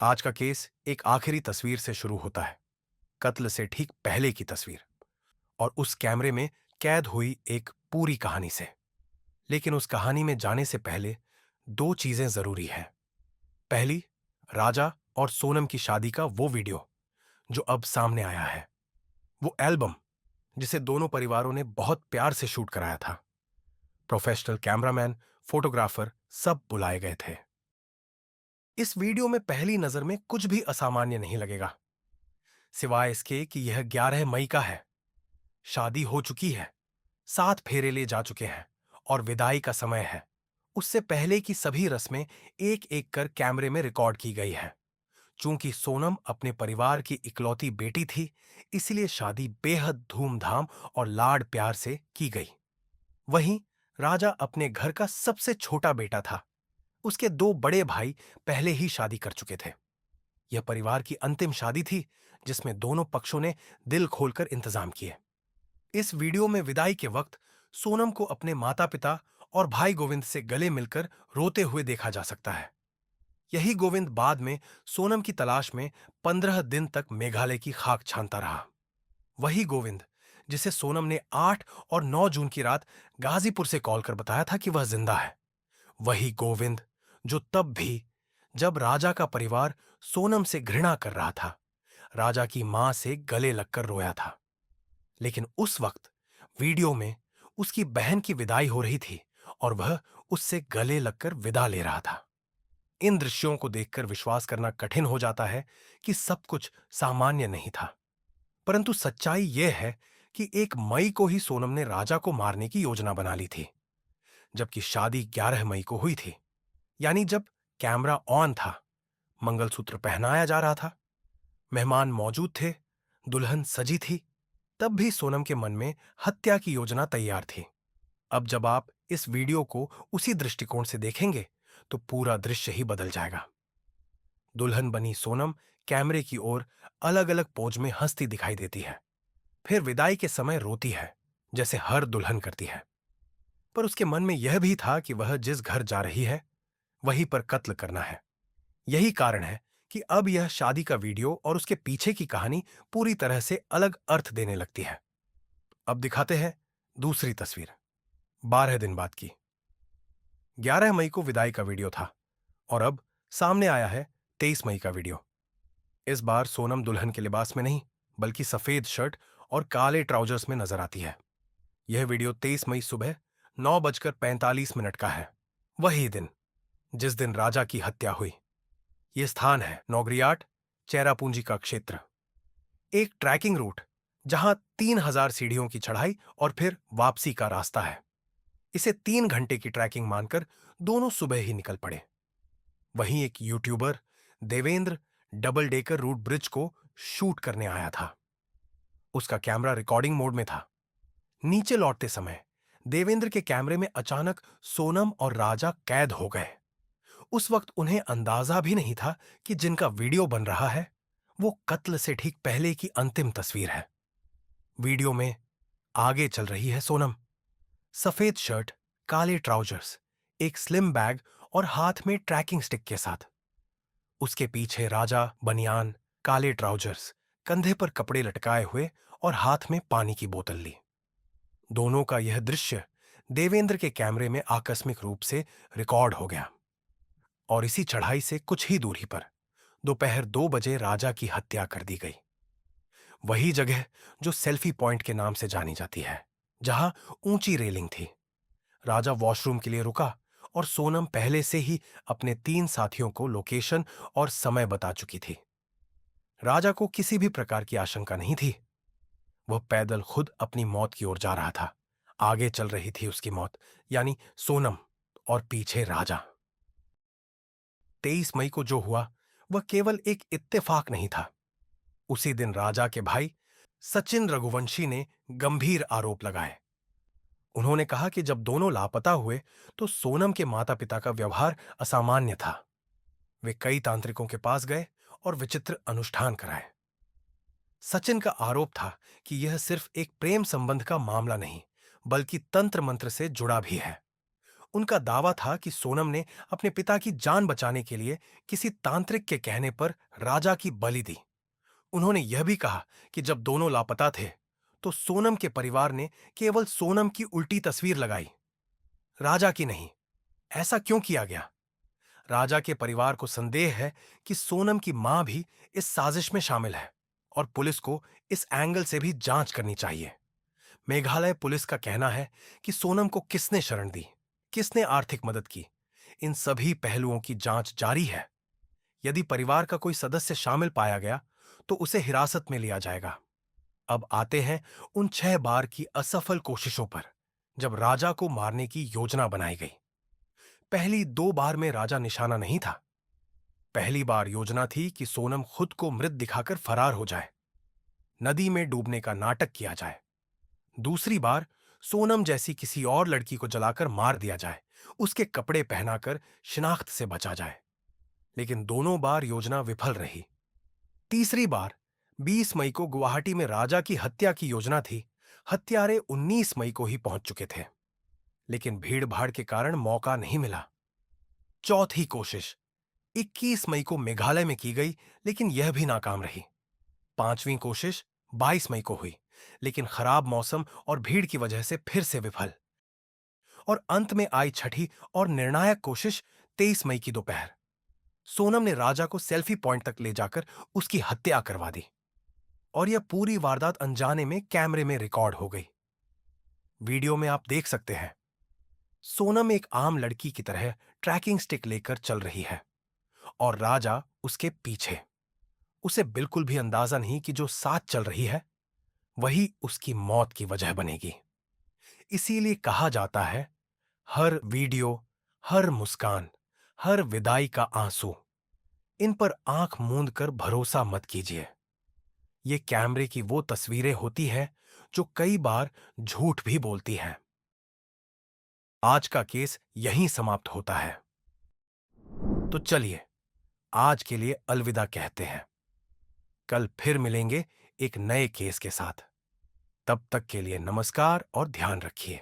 आज का केस एक आखिरी तस्वीर से शुरू होता है, कत्ल से ठीक पहले की तस्वीर, और उस कैमरे में कैद हुई एक पूरी कहानी से। लेकिन उस कहानी में जाने से पहले दो चीजें जरूरी हैं। पहली, राजा और सोनम की शादी का वो वीडियो जो अब सामने आया है, वो एल्बम जिसे दोनों परिवारों ने बहुत प्यार से शूट कराया था। प्रोफेशनल कैमरामैन, फोटोग्राफर सब बुलाए गए थे। इस वीडियो में पहली नजर में कुछ भी असामान्य नहीं लगेगा, सिवाय इसके कि यह 11 मई का है। शादी हो चुकी है, 7 फेरे ले जा चुके हैं और विदाई का समय है। उससे पहले की सभी रस्में एक एक कर कैमरे में रिकॉर्ड की गई है। चूंकि सोनम अपने परिवार की इकलौती बेटी थी, इसलिए शादी बेहद धूमधाम और लाड प्यार से की गई। वहीं राजा अपने घर का सबसे छोटा बेटा था। उसके दो बड़े भाई पहले ही शादी कर चुके थे। यह परिवार की अंतिम शादी थी, जिसमें दोनों पक्षों ने दिल खोलकर इंतजाम किए। इस वीडियो में विदाई के वक्त सोनम को अपने माता पिता और भाई गोविंद से गले मिलकर रोते हुए देखा जा सकता है। यही गोविंद बाद में सोनम की तलाश में 15 दिन तक मेघालय की खाक छानता रहा। वही गोविंद जिसे सोनम ने 8 और 9 जून की रात गाजीपुर से कॉल कर बताया था कि वह जिंदा है। वही गोविंद जो तब भी, जब राजा का परिवार सोनम से घृणा कर रहा था, राजा की मां से गले लगकर रोया था। लेकिन उस वक्त वीडियो में उसकी बहन की विदाई हो रही थी और वह उससे गले लगकर विदा ले रहा था। इन दृश्यों को देखकर विश्वास करना कठिन हो जाता है कि सब कुछ सामान्य नहीं था। परंतु सच्चाई यह है कि 1 मई को ही सोनम ने राजा को मारने की योजना बना ली थी, जबकि शादी 11 मई को हुई थी। यानी जब कैमरा ऑन था, मंगलसूत्र पहनाया जा रहा था, मेहमान मौजूद थे, दुल्हन सजी थी, तब भी सोनम के मन में हत्या की योजना तैयार थी। अब जब आप इस वीडियो को उसी दृष्टिकोण से देखेंगे, तो पूरा दृश्य ही बदल जाएगा। दुल्हन बनी सोनम कैमरे की ओर अलग अलग पोज में हंसती दिखाई देती है। फिर विदाई के समय रोती है, जैसे हर दुल्हन करती है। पर उसके मन में यह भी था कि वह जिस घर जा रही है, वहीं पर कत्ल करना है। यही कारण है कि अब यह शादी का वीडियो और उसके पीछे की कहानी पूरी तरह से अलग अर्थ देने लगती है। अब दिखाते हैं दूसरी तस्वीर, 12 दिन बाद की। 11 मई को विदाई का वीडियो था और अब सामने आया है 23 मई का वीडियो। इस बार सोनम दुल्हन के लिबास में नहीं, बल्कि सफेद शर्ट और काले ट्राउजर्स में नजर आती है। यह वीडियो 23 मई सुबह 9:45 का है। वही दिन जिस दिन राजा की हत्या हुई। यह स्थान है नौगरियाट, चेरापूंजी का क्षेत्र। एक ट्रैकिंग रूट जहां 3000 सीढ़ियों की चढ़ाई और फिर वापसी का रास्ता है। इसे 3 घंटे की ट्रैकिंग मानकर दोनों सुबह ही निकल पड़े। वहीं एक YouTuber Devendra double decker route bridge को शूट करने आया था। उसका कैमरा रिकॉर्डिंग मोड में था। नीचे लौटते समय देवेंद्र के कैमरे में अचानक सोनम और राजा कैद हो गए। उस वक्त उन्हें अंदाजा भी नहीं था कि जिनका वीडियो बन रहा है, वो कत्ल से ठीक पहले की अंतिम तस्वीर है। वीडियो में आगे चल रही है सोनम, सफेद शर्ट, काले ट्राउजर्स, एक स्लिम बैग और हाथ में ट्रैकिंग स्टिक के साथ। उसके पीछे राजा बनियान, काले ट्राउजर्स, कंधे पर कपड़े लटकाए हुए और हाथ में पानी की बोतल ली। दोनों का यह दृश्य देवेंद्र के कैमरे में आकस्मिक रूप से रिकॉर्ड हो गया। और इसी चढ़ाई से कुछ ही दूरी पर दोपहर 2 बजे राजा की हत्या कर दी गई। वही जगह जो सेल्फी पॉइंट के नाम से जानी जाती है, जहां ऊंची रेलिंग थी। राजा वॉशरूम के लिए रुका और सोनम पहले से ही अपने 3 साथियों को लोकेशन और समय बता चुकी थी। राजा को किसी भी प्रकार की आशंका नहीं थी। वह पैदल खुद अपनी मौत की ओर जा रहा था। आगे चल रही थी उसकी मौत, यानी सोनम, और पीछे राजा। 23 मई को जो हुआ वह केवल एक इत्तेफाक नहीं था। उसी दिन राजा के भाई सचिन रघुवंशी ने गंभीर आरोप लगाए। उन्होंने कहा कि जब दोनों लापता हुए तो सोनम के माता पिता का व्यवहार असामान्य था। वे कई तांत्रिकों के पास गए और विचित्र अनुष्ठान कराए। सचिन का आरोप था कि यह सिर्फ एक प्रेम संबंध का मामला नहीं, बल्कि तंत्र मंत्र से जुड़ा भी है। उनका दावा था कि सोनम ने अपने पिता की जान बचाने के लिए किसी तांत्रिक के कहने पर राजा की बलि दी। उन्होंने यह भी कहा कि जब दोनों लापता थे तो सोनम के परिवार ने केवल सोनम की उल्टी तस्वीर लगाई, राजा की नहीं। ऐसा क्यों किया गया? राजा के परिवार को संदेह है कि सोनम की मां भी इस साजिश में शामिल है और पुलिस को इस एंगल से भी जांच करनी चाहिए। मेघालय पुलिस का कहना है कि सोनम को किसने शरण दी, किसने आर्थिक मदद की, इन सभी पहलुओं की जांच जारी है। यदि परिवार का कोई सदस्य शामिल पाया गया तो उसे हिरासत में लिया जाएगा। अब आते हैं उन 6 बार की असफल कोशिशों पर जब राजा को मारने की योजना बनाई गई। पहली 2 बार में राजा निशाना नहीं था। पहली बार योजना थी कि सोनम खुद को मृत दिखाकर फरार हो जाए, नदी में डूबने का नाटक किया जाए। दूसरी बार सोनम जैसी किसी और लड़की को जलाकर मार दिया जाए, उसके कपड़े पहनाकर शिनाख्त से बचा जाए। लेकिन दोनों बार योजना विफल रही। तीसरी बार 20 मई को गुवाहाटी में राजा की हत्या की योजना थी। हत्यारे 19 मई को ही पहुंच चुके थे, लेकिन भीड़ भाड़ के कारण मौका नहीं मिला। चौथी कोशिश 21 मई को मेघालय में की गई, लेकिन यह भी नाकाम रही। पांचवी कोशिश 22 मई को हुई, लेकिन खराब मौसम और भीड़ की वजह से फिर से विफल। और अंत में आई छठी और निर्णायक कोशिश 23 मई की दोपहर। सोनम ने राजा को सेल्फी पॉइंट तक ले जाकर उसकी हत्या करवा दी और यह पूरी वारदात अनजाने में कैमरे में रिकॉर्ड हो गई। वीडियो में आप देख सकते हैं सोनम एक आम लड़की की तरह ट्रैकिंग स्टिक लेकर चल रही है और राजा उसके पीछे। उसे बिल्कुल भी अंदाजा नहीं कि जो साथ चल रही है वही उसकी मौत की वजह बनेगी। इसीलिए कहा जाता है, हर वीडियो, हर मुस्कान, हर विदाई का आंसू, इन पर आंख मूंद कर भरोसा मत कीजिए। ये कैमरे की वो तस्वीरें होती हैं जो कई बार झूठ भी बोलती हैं। आज का केस यहीं समाप्त होता है। तो चलिए आज के लिए अलविदा कहते हैं। कल फिर मिलेंगे एक नए केस के साथ। तब तक के लिए नमस्कार और ध्यान रखिए।